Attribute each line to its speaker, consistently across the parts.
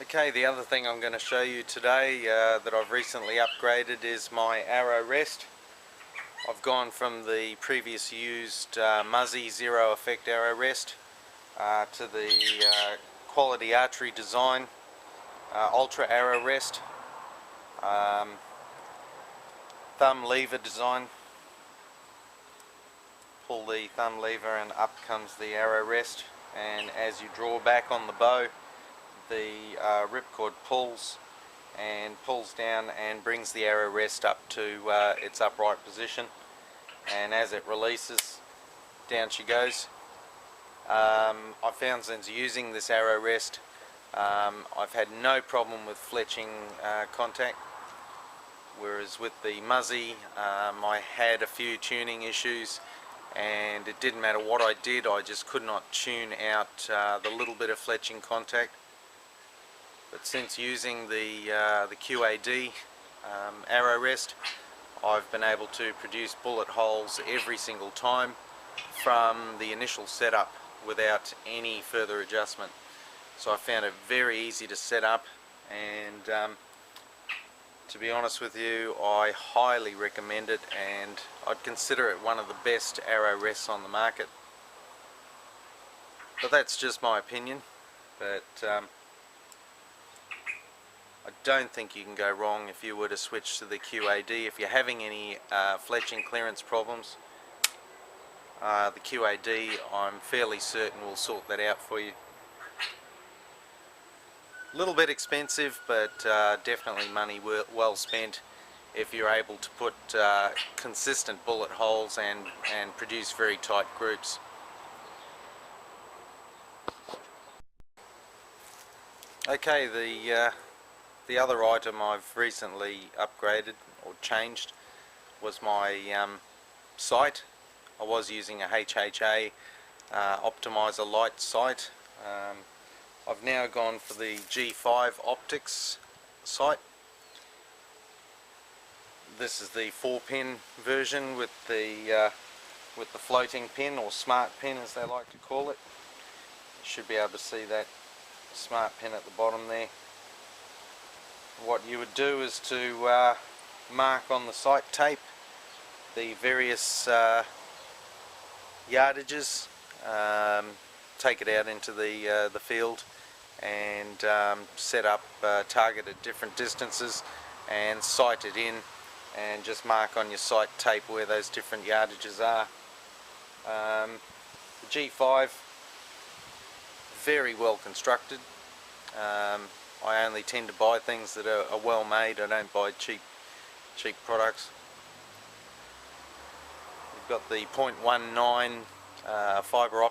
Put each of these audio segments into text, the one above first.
Speaker 1: Okay, the other thing I'm going to show you today that I've recently upgraded is my arrow rest. I've gone from the previous used Muzzy Zero Effect arrow rest to the quality archery design Ultra arrow rest, thumb lever design. Pull the thumb lever and up comes the arrow rest, and as you draw back on the bow, the ripcord pulls down and brings the arrow rest up to its upright position, and as it releases, down she goes. I found since using this arrow rest I've had no problem with fletching contact, whereas with the Muzzy I had a few tuning issues, and it didn't matter what I did, I just could not tune out the little bit of fletching contact. But since using the QAD arrow rest, I've been able to produce bullet holes every single time from the initial setup without any further adjustment. So I found it very easy to set up, and to be honest with you, I highly recommend it, and I'd consider it one of the best arrow rests on the market. But that's just my opinion. But I don't think you can go wrong if you were to switch to the QAD. If you're having any fletching clearance problems, the QAD, I'm fairly certain, will sort that out for you. A little bit expensive, but definitely money well spent if you're able to put consistent bullet holes and produce very tight groups. Okay, the other item I've recently upgraded or changed was my sight. I was using a HHA optimizer light sight. I've now gone for the G5 Optix sight. This is the 4-pin version with the floating pin, or smart pin as they like to call it. You should be able to see that smart pin at the bottom there. What you would do is to mark on the sight tape the various yardages, take it out into the field and set up target at different distances and sight it in, and just mark on your sight tape where those different yardages are. The G5, very well constructed. I only tend to buy things that are well made. I don't buy cheap products. We've got the 0.19 fiber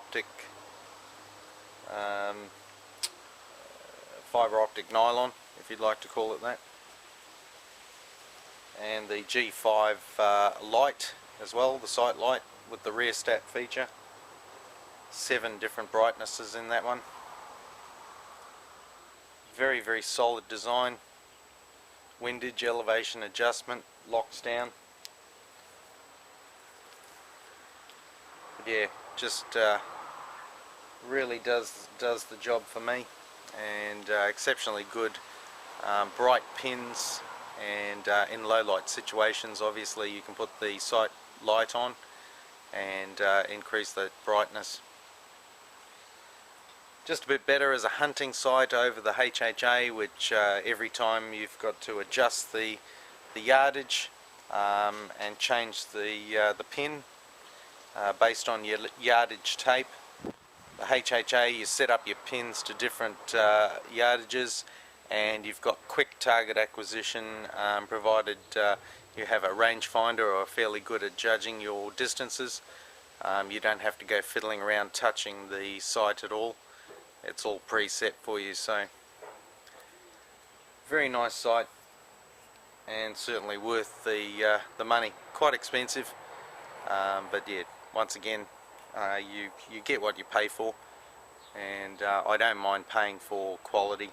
Speaker 1: optic nylon, if you'd like to call it that, and the G5 light as well, the sight light with the rear stat feature. 7 different brightnesses in that one. Very solid design. Windage elevation adjustment, locks down. But yeah, just really does the job for me, and exceptionally good. Bright pins, and in low light situations obviously you can put the sight light on and increase the brightness. Just a bit better as a hunting sight over the HHA, which every time you've got to adjust the yardage and change the pin based on your yardage tape. The HHA, you set up your pins to different yardages, and you've got quick target acquisition, provided you have a rangefinder or are fairly good at judging your distances. You don't have to go fiddling around touching the sight at all. It's all preset for you. So very nice sight, and certainly worth the money. Quite expensive, but yeah, once again, you get what you pay for, and I don't mind paying for quality,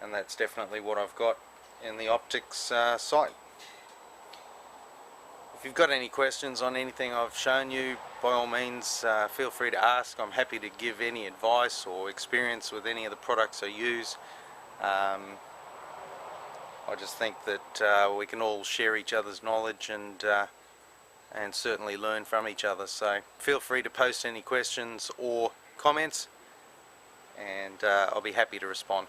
Speaker 1: and that's definitely what I've got in the Optix sight. If you've got any questions on anything I've shown you, by all means feel free to ask. I'm happy to give any advice or experience with any of the products I use. I just think that we can all share each other's knowledge and certainly learn from each other. So feel free to post any questions or comments, and I'll be happy to respond.